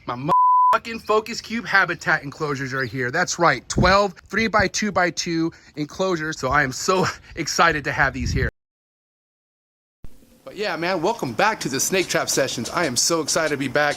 My fucking focus cube habitat enclosures are here. That's right, 12 3x2x2 enclosures. So I am so excited to have these here. But yeah, man, welcome back to the Snake Trap Sessions. I am so excited to be back.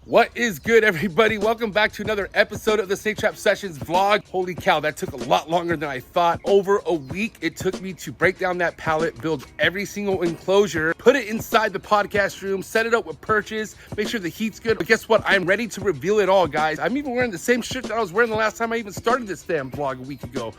What is good, everybody? Welcome back to another episode of the Snake Trap Sessions vlog. Holy cow, that took a lot longer than I thought. Over a week it took me to break down that pallet, build every single enclosure, put it inside the podcast room, set it up with perches, make sure the heat's good. But guess what? I'm ready to reveal it all, guys. I'm even wearing the same shirt that I was wearing the last time I even started this damn vlog a week ago.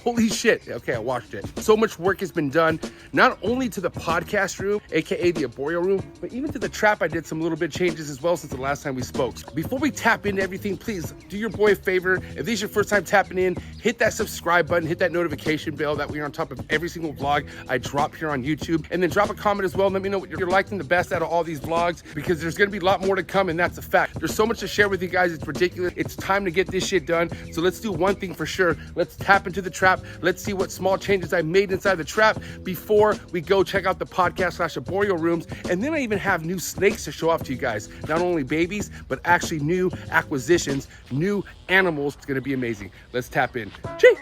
Holy shit. Okay, I watched it. So much work has been done, not only to the podcast room, aka the Arboreal room, but even to the trap. I did some little bit changes as well since the last time we spoke. Before we tap into everything, please do your boy a favor. If this is your first time tapping in, hit that subscribe button, hit that notification bell. That way you're on top of every single vlog I drop here on YouTube. And then drop a comment as well. Let me know what you're liking the best out of all these vlogs, because there's gonna be a lot more to come, and that's a fact. There's so much to share with you guys. It's ridiculous. It's time to get this shit done. So let's do one thing for sure. Let's tap into the trap. Let's see what small changes I made inside the trap before we go check out the podcast / Arboreal rooms. And then I even have new snakes to show off to you guys. Not only babies, but actually new acquisitions, new animals. It's gonna be amazing. Let's tap in. Chee!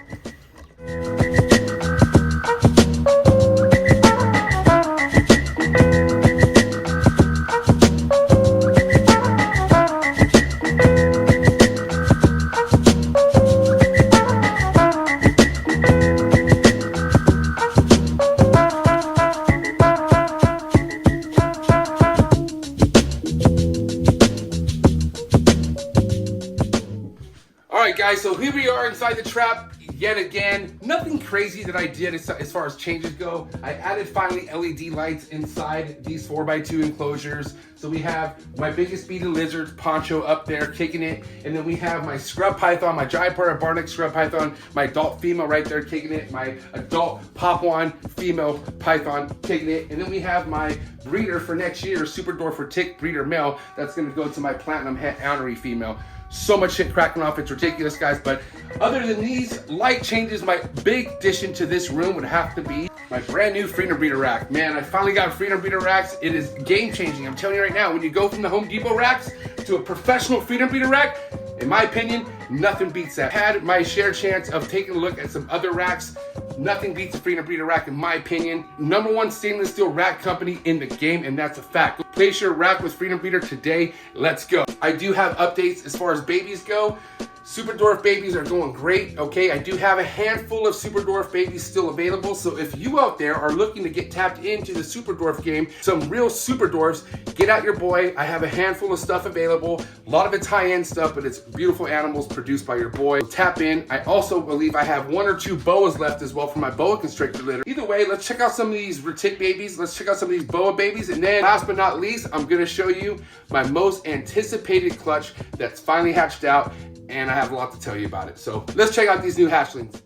Guys, so here we are inside the trap yet again. Nothing crazy that I did as far as changes go. I added finally LED lights inside these 4x2 enclosures. So we have my biggest beaded lizard poncho up there kicking it, and then we have my scrub python, my giant barneck scrub python, my adult female right there kicking it, my adult Papuan female python kicking it, and then we have my breeder for next year, Super Dwarf for Tick breeder male. That's gonna go to my platinum het honorary female. So much shit cracking off, it's ridiculous, guys. But other than these light changes, my big addition to this room would have to be my brand new Freedom Breeder rack. Man, I finally got Freedom Breeder racks. It is game changing. I'm telling you right now, when you go from the Home Depot racks to a professional Freedom Breeder rack, in my opinion, nothing beats that. Had my share chance of taking a look at some other racks. Nothing beats the Freedom Breeder rack in my opinion. #1 stainless steel rack company in the game, and that's a fact. Place your rack with Freedom Breeder today. Let's go. I do have updates as far as babies go. Super Dwarf babies are going great, okay? I do have a handful of Super Dwarf babies still available, so if you out there are looking to get tapped into the Super Dwarf game, some real Super Dwarfs, get out your boy. I have a handful of stuff available. A lot of it's high-end stuff, but it's beautiful animals produced by your boy. Tap in. I also believe I have 1 or 2 boas left as well for my boa constrictor litter. Either way, let's check out some of these retic babies. Let's check out some of these boa babies, and then last but not least, I'm gonna show you my most anticipated clutch that's finally hatched out, and I have a lot to tell you about it. So let's check out these new hatchlings.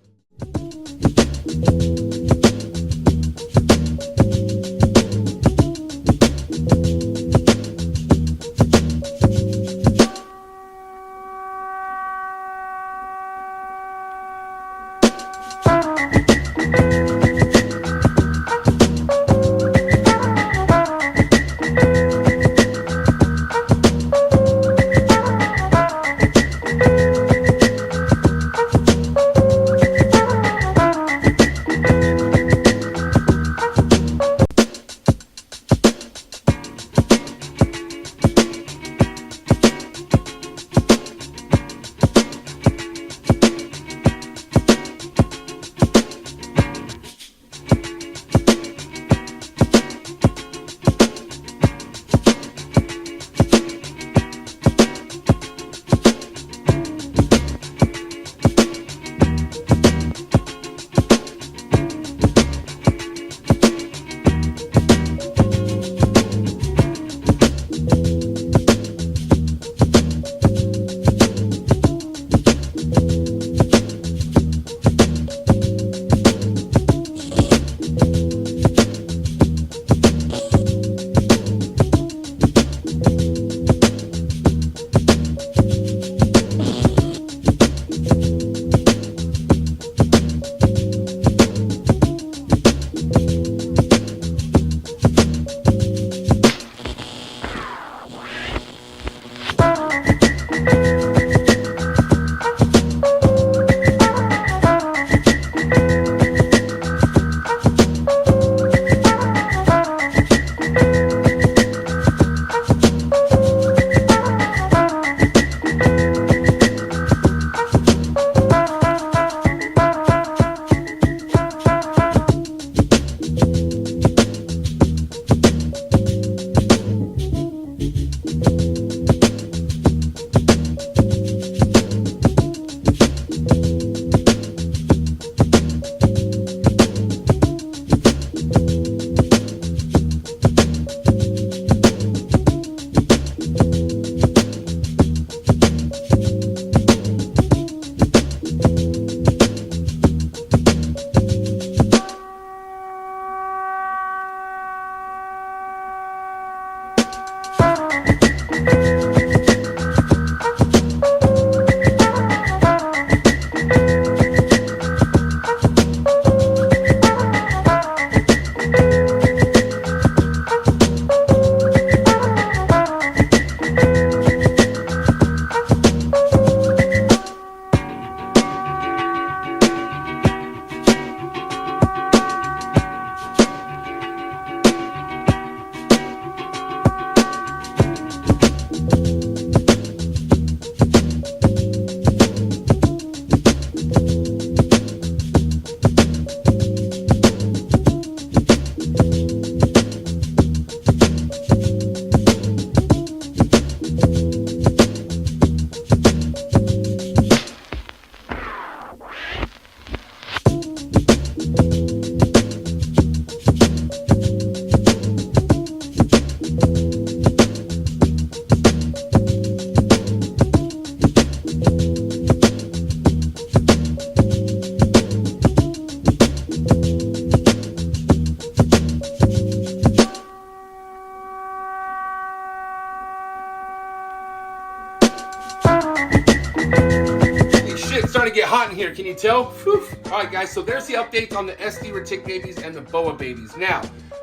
starting to get hot in here, can you tell? Whew. All right, guys, so there's the updates on the SD retic babies and the boa babies. Now,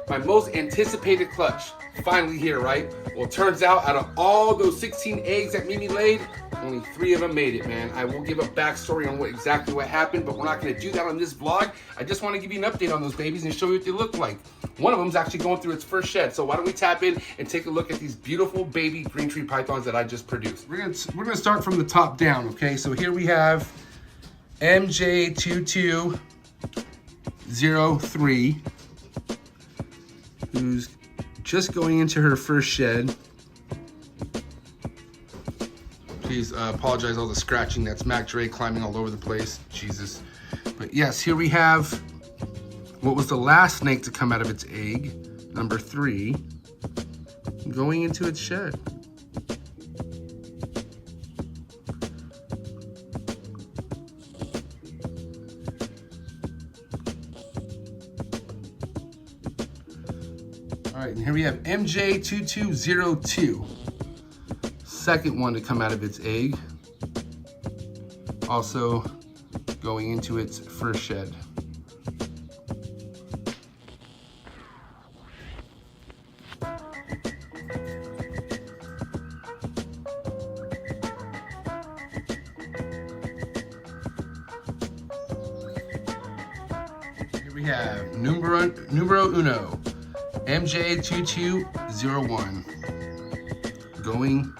my most anticipated clutch, finally here, right? Well, it turns out of all those 16 eggs that Mimi laid, only 3 of them made it, man. I will give a backstory on exactly what happened, but we're not gonna do that on this vlog. I just wanna give you an update on those babies and show you what they look like. One of them's actually going through its first shed, so why don't we tap in and take a look at these beautiful baby green tree pythons that I just produced. We're gonna start from the top down, okay? So here we have MJ2203, who's just going into her first shed. Please apologize all the scratching. That's Mac Dre climbing all over the place. Jesus. But yes, here we have what was the last snake to come out of its egg, number 3, going into its shed. All right, and here we have MJ2202, second one to come out of its egg, also going into its first shed. Here we have numero uno, MJ2201, going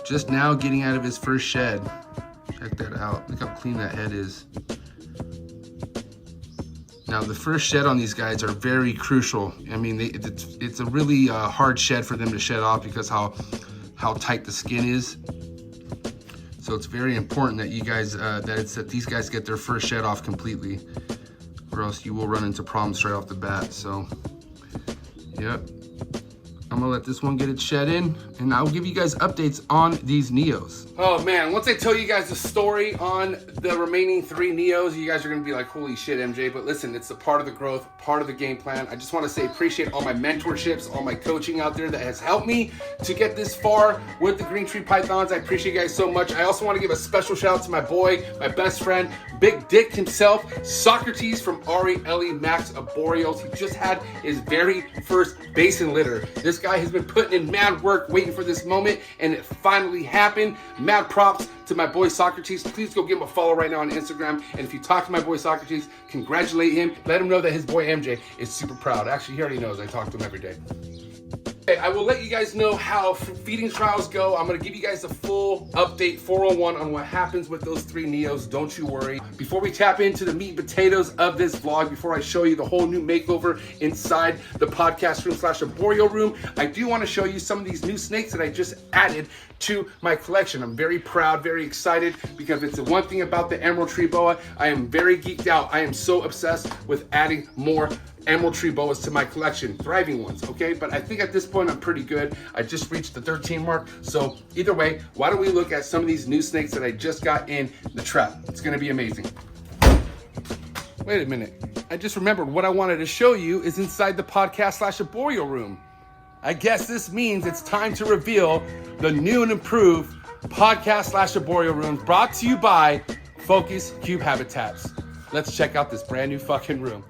just now getting out of his first shed. Check that out. Look how clean that head is. Now the first shed on these guys are very crucial. I mean, it's a really hard shed for them to shed off because how tight the skin is. So it's very important that you guys that these guys get their first shed off completely, or else you will run into problems right off the bat. So. Yep, I'm gonna let this one get its shed in, and I'll give you guys updates on these Neos. Oh man, once I tell you guys the story on the remaining 3 Neos, you guys are gonna be like, holy shit, MJ. But listen, it's a part of the growth, part of the game plan. I just wanna say appreciate all my mentorships, all my coaching out there that has helped me to get this far with the green tree pythons. I appreciate you guys so much. I also wanna give a special shout out to my boy, my best friend, Big Dick himself, Socrates from Arboreal Max Arboreals. He just had his very first basin litter. This guy has been putting in mad work waiting for this moment, and it finally happened. Mad props to my boy Socrates. Please go give him a follow right now on Instagram. And if you talk to my boy Socrates, congratulate him. Let him know that his boy MJ is super proud. Actually, he already knows. I talk to him every day. Okay, I will let you guys know how feeding trials go. I'm gonna give you guys a full update 401 on what happens with those 3 Neos. Don't you worry. Before we tap into the meat and potatoes of this vlog, before I show you the whole new makeover inside the podcast room / arboreal room, I do want to show you some of these new snakes that I just added to my collection. I'm very proud, very excited, because it's the one thing about the emerald tree boa. I am very geeked out. I am so obsessed with adding more emerald tree boas to my collection, thriving ones, okay? But I think at this point I'm pretty good. I just reached the 13 mark. So either way, why don't we look at some of these new snakes that I just got in the trap? It's gonna be amazing. Wait a minute. I just remembered what I wanted to show you is inside the podcast / arboreal room. I guess this means it's time to reveal the new and improved podcast / arboreal room, brought to you by Focus Cube Habitats. Let's check out this brand new fucking room.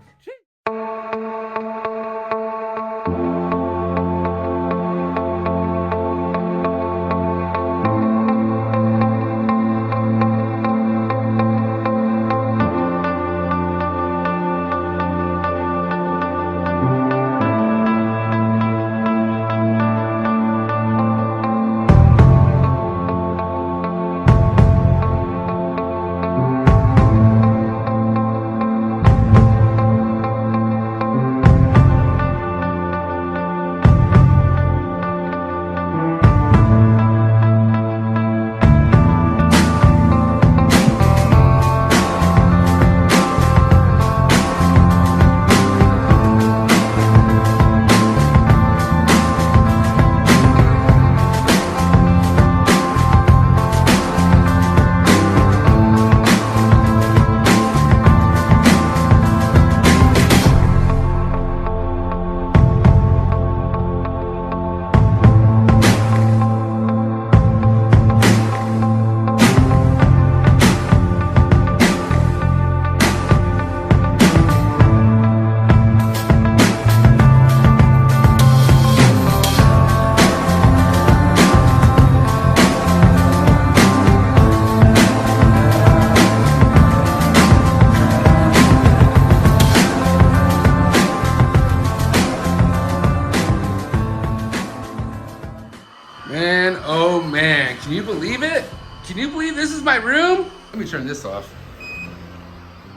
man, can you believe it? Can you believe this is my room? Let me turn this off.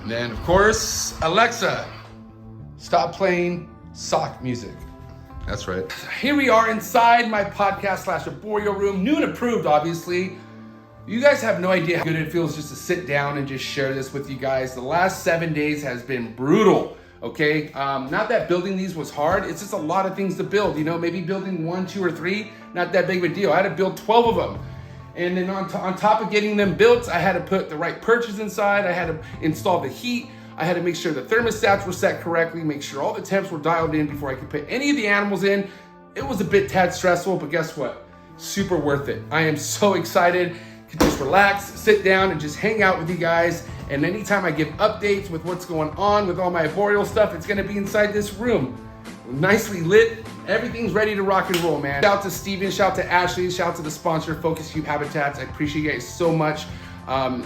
And then of course, Alexa, stop playing sock music. That's right. Here we are inside my podcast / Arboreal room, new and approved, obviously. You guys have no idea how good it feels just to sit down and just share this with you guys. The last 7 days has been brutal, okay? Not that building these was hard, it's just a lot of things to build, you know, maybe building 1, 2, or 3, not that big of a deal. I had to build 12 of them. And then on top of getting them built, I had to put the right perches inside, I had to install the heat, I had to make sure the thermostats were set correctly, make sure all the temps were dialed in before I could put any of the animals in. It was a bit tad stressful, but guess what? Super worth it. I am so excited. Can just relax, sit down, and just hang out with you guys. And anytime I give updates with what's going on with all my arboreal stuff, it's gonna be inside this room. Nicely lit, everything's ready to rock and roll, man. Shout out to Steven, shout out to Ashley, shout out to the sponsor, Focus Cube Habitats. I appreciate you guys so much.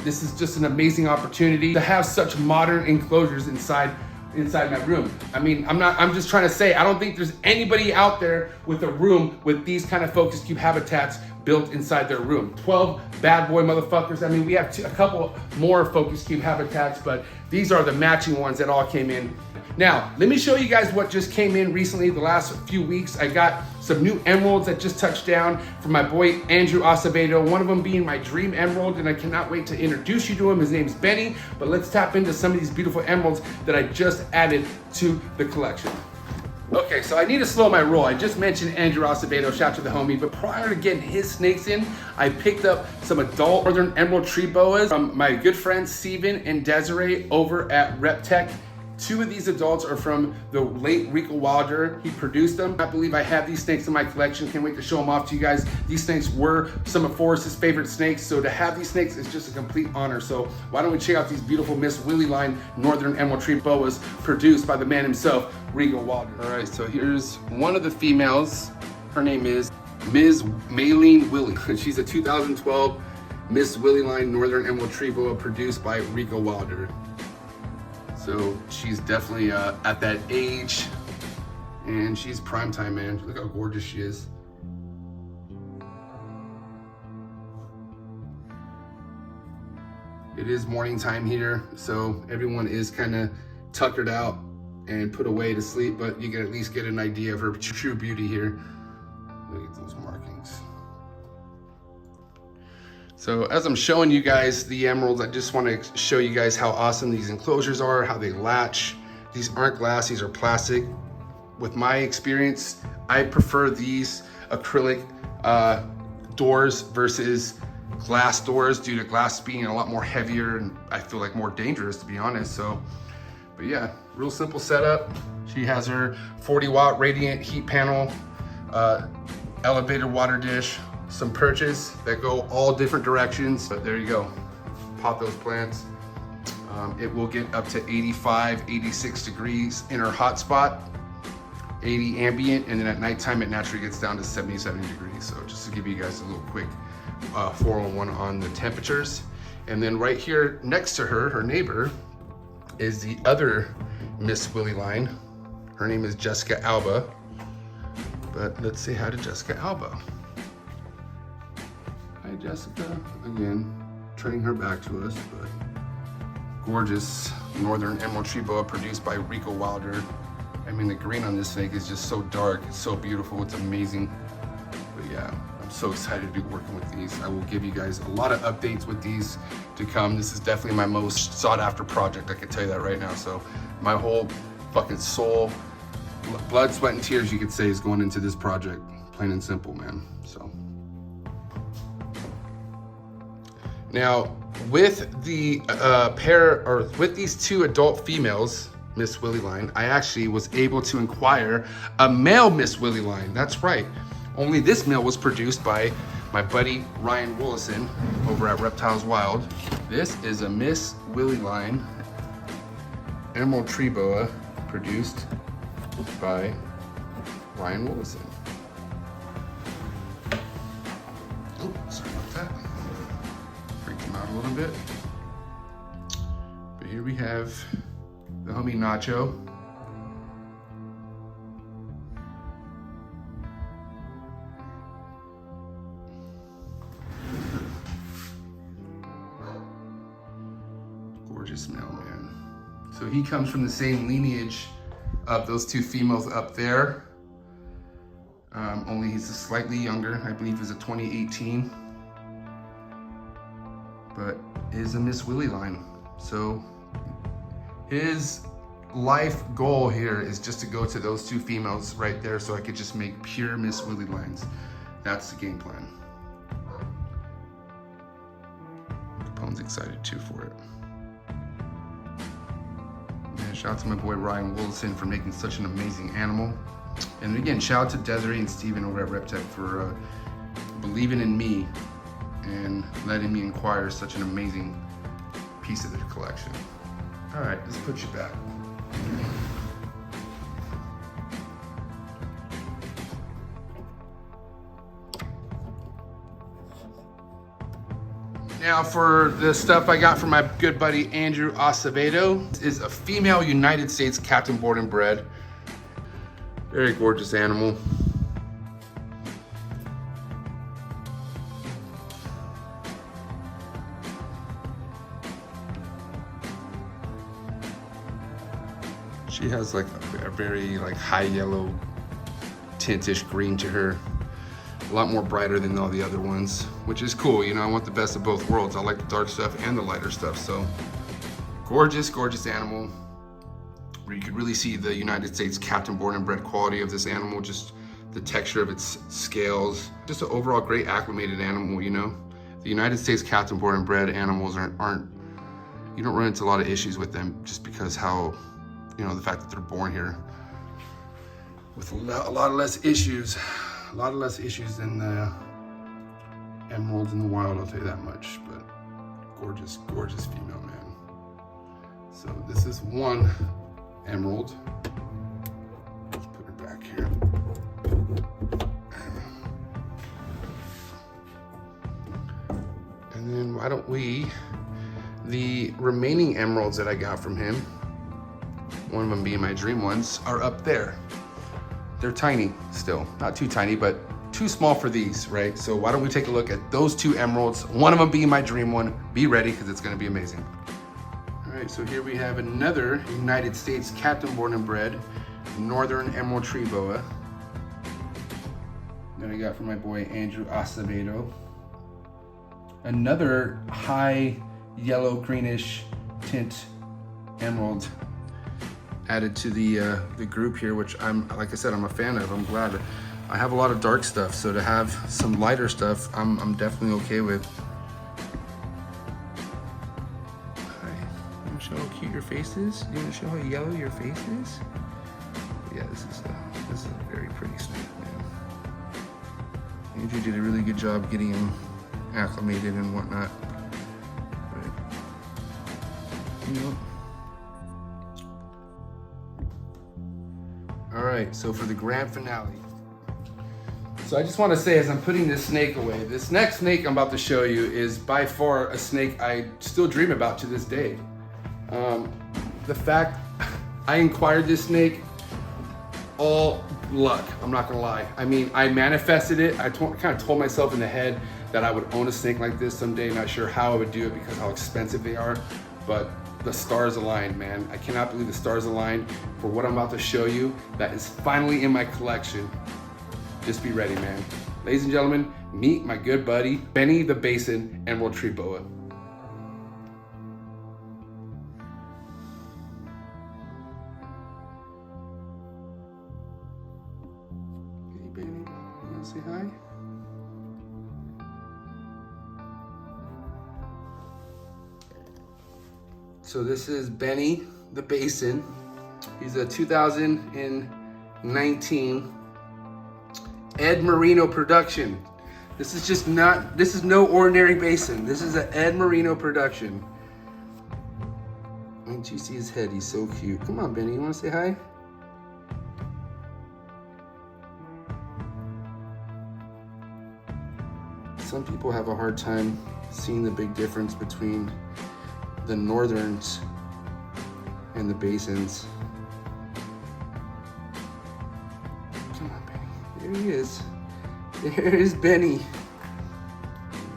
This is just an amazing opportunity to have such modern enclosures inside my room. I mean, I'm just trying to say, I don't think there's anybody out there with a room with these kind of Focus Cube Habitats built inside their room. 12 bad boy motherfuckers. I mean, we have a couple more Focus Cube Habitats, but these are the matching ones that all came in. Now, let me show you guys what just came in recently, the last few weeks. I got some new emeralds that just touched down from my boy, Andrew Acevedo, one of them being my dream emerald, and I cannot wait to introduce you to him. His name's Benny, but let's tap into some of these beautiful emeralds that I just added to the collection. Okay, so I need to slow my roll. I just mentioned Andrew Acevedo, shout out to the homie, but prior to getting his snakes in, I picked up some adult northern emerald tree boas from my good friends Steven and Desiree over at Reptile. 2 of these adults are from the late Rico Wilder. He produced them. I believe I have these snakes in my collection. Can't wait to show them off to you guys. These snakes were some of Forrest's favorite snakes, so to have these snakes is just a complete honor. So why don't we check out these beautiful Ms.Willie line Northern Emerald Tree Boas produced by the man himself, Rico Wilder. All right, so here's one of the females. Her name is Ms.Willie. She's a 2012 Ms.Willie line Northern Emerald Tree Boa produced by Rico Wilder. So she's definitely at that age, and she's prime time, man. Look how gorgeous she is. It is morning time here, so everyone is kind of tuckered out and put away to sleep, but you can at least get an idea of her true beauty here. Look at those markings. So as I'm showing you guys the emeralds, I just want to show you guys how awesome these enclosures are, how they latch. These aren't glass, these are plastic. With my experience, I prefer these acrylic doors versus glass doors due to glass being a lot more heavier and I feel like more dangerous, to be honest. So, but yeah, real simple setup. She has her 40-watt radiant heat panel, elevator water dish, some perches that go all different directions. But there you go, pop those plants. It will get up to 85, 86 degrees in her hot spot, 80 ambient, and then at nighttime it naturally gets down to 77 degrees. So just to give you guys a little quick 411 on the temperatures. And then right here next to her, her neighbor, is the other Ms.Willie line. Her name is Jessica Alba. But let's say hi to Jessica Alba. Hi Jessica, again, turning her back to us, but gorgeous Northern Emerald Tree Boa produced by Rico Wilder. I mean, the green on this snake is just so dark, it's so beautiful, it's amazing. But yeah, I'm so excited to be working with these. I will give you guys a lot of updates with these to come. This is definitely my most sought after project, I can tell you that right now. So my whole fucking soul, blood, sweat, and tears, you could say, is going into this project, plain and simple, man. So. Now, with the with these 2 adult females, Ms.Willie line, I actually was able to acquire a male Ms.Willie line. That's right. Only this male was produced by my buddy Ryan Willison over at Reptiles Wild. This is a Ms.Willie line Emerald Tree Boa produced by Ryan Willison. Oh, sorry about that. Freaked him out a little bit. But here we have the homie Nacho. Gorgeous male, man. So he comes from the same lineage of those two females up there. Only he's slightly younger. I believe he's a 2018. But is a Ms.Willie line. So his life goal here is just to go to those two females right there so I could just make pure Ms.Willie lines. That's the game plan. Capone's excited too for it. And shout out to my boy Ryan Wilson for making such an amazing animal. And again, shout out to Desiree and Steven over at Reptile for believing in me and letting me acquire such an amazing piece of their collection. All right, let's put you back. Now for the stuff I got from my good buddy Andrew Acevedo. This is a female United States Captain Born and Bred. Very gorgeous animal. She has like a very like high yellow tintish green to her. A lot more brighter than all the other ones, which is cool. You know, I want the best of both worlds. I like the dark stuff and the lighter stuff. So gorgeous, gorgeous animal. Where you could really see the United States Captain Born and Bred quality of this animal, just the texture of its scales. Just an overall great acclimated animal, you know. The United States Captain Born and Bred animals aren't, you don't run into a lot of issues with them just because how, you know, the fact that they're born here with a lot less issues than the emeralds in the wild, I'll tell you that much. But gorgeous, gorgeous female, man. So this is one emerald. Let's put her back here. And then why don't the remaining emeralds that I got from him, one of them being my dream ones, are up there. They're tiny still, not too tiny, but too small for these, right? So why don't we take a look at those two emeralds, one of them being my dream one. Be ready, because it's gonna be amazing. All right, so here we have another United States Captain Born and Bred Northern Emerald Tree Boa that I got from my boy Andrew Acevedo. Another high yellow greenish tint emerald added to the group here, which like I said, I'm a fan of. I'm glad. I have a lot of dark stuff, so to have some lighter stuff, I'm definitely okay with. Hi. You want to show how cute your face is? You want to show how yellow your face is? Yeah, this is a very pretty snake, man. Andrew did a really good job getting him acclimated and whatnot. But, you know. All right, so for the grand finale. So I just want to say, as I'm putting this snake away, this next snake I'm about to show you is by far a snake I still dream about to this day. The fact I acquired this snake, all luck, I'm not gonna lie. I mean, I manifested it. I kind of told myself in the head that I would own a snake like this someday. Not sure how I would do it because how expensive they are, but the stars aligned, man. I cannot believe the stars aligned for what I'm about to show you. That is finally in my collection. Just be ready, man. Ladies and gentlemen, meet my good buddy, Benny the Basin Emerald Tree Boa. Hey, Benny, you wanna say hi? So this is Benny the Basin. He's a 2019 Ed Marino production. This is no ordinary basin. This is an Ed Marino production. Wait till you see his head, he's so cute. Come on, Benny, you wanna say hi? Some people have a hard time seeing the big difference between the northerns and the basins. Come on, Benny. There he is. There is Benny.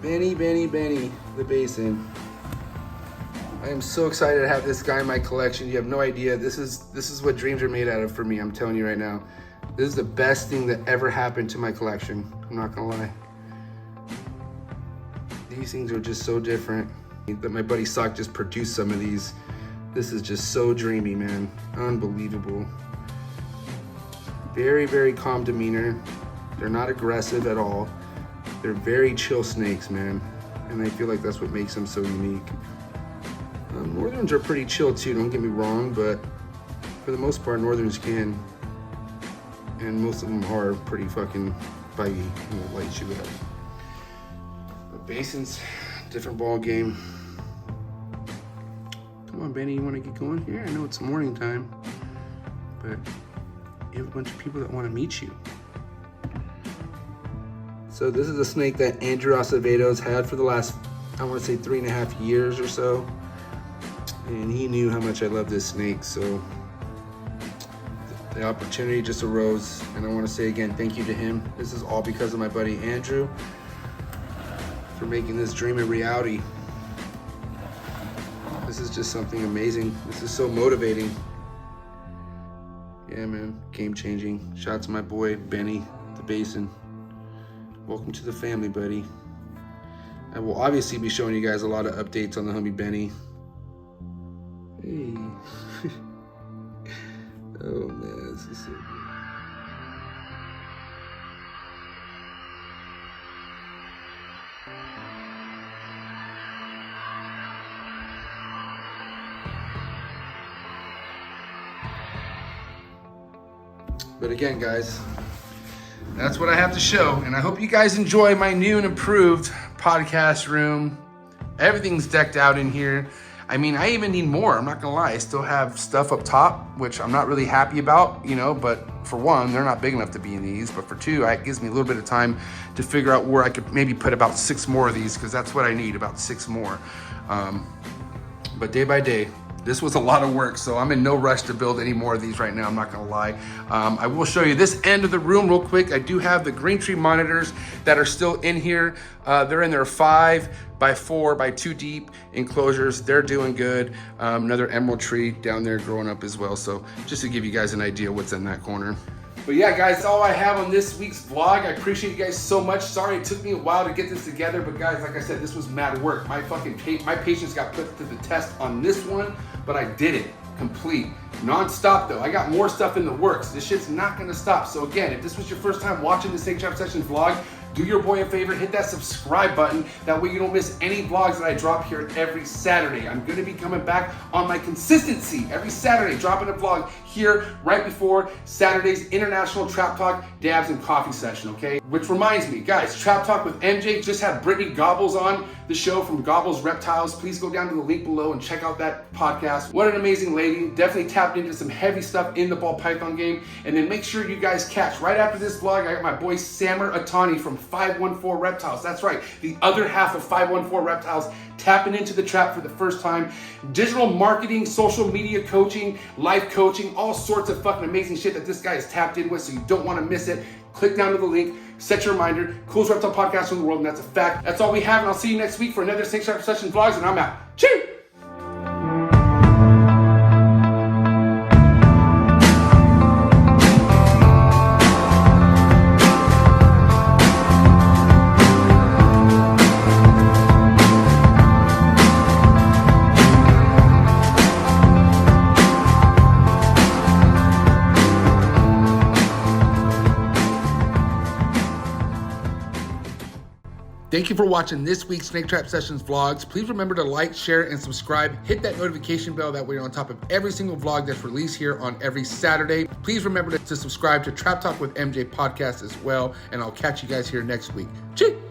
Benny, the Basin. I am so excited to have this guy in my collection. You have no idea. This is what dreams are made out of for me. I'm telling you right now. This is the best thing that ever happened to my collection. I'm not gonna lie. These things are just so different. That my buddy Sock just produced some of these. This is just so dreamy, man. Unbelievable. Very, very calm demeanor. They're not aggressive at all. They're very chill snakes, man. And I feel like that's what makes them so unique. Northerns are pretty chill too, don't get me wrong, but for the most part, Northerns can. And most of them are pretty fucking bitey and will light you up. But Basin's different ball game. Come on, Benny, you wanna get going here? I know it's morning time, but you have a bunch of people that wanna meet you. So this is a snake that Andrew Acevedo's had for the last, I wanna say 3.5 years or so. And he knew how much I love this snake, so the opportunity just arose. And I wanna say again, thank you to him. This is all because of my buddy Andrew for making this dream a reality. This is just something amazing. This is so motivating. Yeah, man, game changing. Shout out to my boy, Benny, the Basin. Welcome to the family, buddy. I will obviously be showing you guys a lot of updates on the homie Benny. Hey. Oh man, this is so good. But again, guys, that's what I have to show. And I hope you guys enjoy my new and improved podcast room. Everything's decked out in here. I mean, I even need more, I'm not gonna lie. I still have stuff up top, which I'm not really happy about, you know, but for one, they're not big enough to be in these, but for two, it gives me a little bit of time to figure out where I could maybe put about 6 more of these, because that's what I need, about 6 more. But day by day, this was a lot of work, so I'm in no rush to build any more of these right now, I'm not gonna lie. I will show you this end of the room real quick. I do have the green tree monitors that are still in here. They're in their 5x4x2 deep enclosures. They're doing good. Another emerald tree down there growing up as well. So just to give you guys an idea what's in that corner. But yeah, guys, that's all I have on this week's vlog. I appreciate you guys so much. Sorry it took me a while to get this together, but guys, like I said, this was mad work. My patience got put to the test on this one, but I did it complete. Non-stop though. I got more stuff in the works. This shit's not gonna stop. So again, if this was your first time watching the Snake Trap Sessions vlog, do your boy a favor, hit that subscribe button. That way you don't miss any vlogs that I drop here every Saturday. I'm gonna be coming back on my consistency every Saturday, dropping a vlog here right before Saturday's International Trap Talk, Dabs, and Coffee session, okay? Which reminds me, guys, Trap Talk with MJ just had Brittany Gobbles on the show from Gobbles Reptiles. Please go down to the link below and check out that podcast. What an amazing lady. Definitely tapped into some heavy stuff in the ball python game. And then make sure you guys catch, right after this vlog, I got my boy Samer Atani from 514 Reptiles. That's right, the other half of 514 Reptiles, tapping into the trap for the first time. Digital marketing, social media coaching, life coaching, all sorts of fucking amazing shit that this guy is tapped in with, so you don't want to miss it. Click down to the link, set your reminder. Coolest reptile podcast in the world, and that's a fact. That's all we have, and I'll see you next week for another Snake Trap Sessions vlogs, and I'm out. Cheers! Thank you for watching this week's Snake Trap Sessions vlogs. Please remember to like, share, and subscribe. Hit that notification bell, that way you're on top of every single vlog that's released here on every Saturday. Please remember to subscribe to Trap Talk with MJ podcast as well, and I'll catch you guys here next week. Cheers!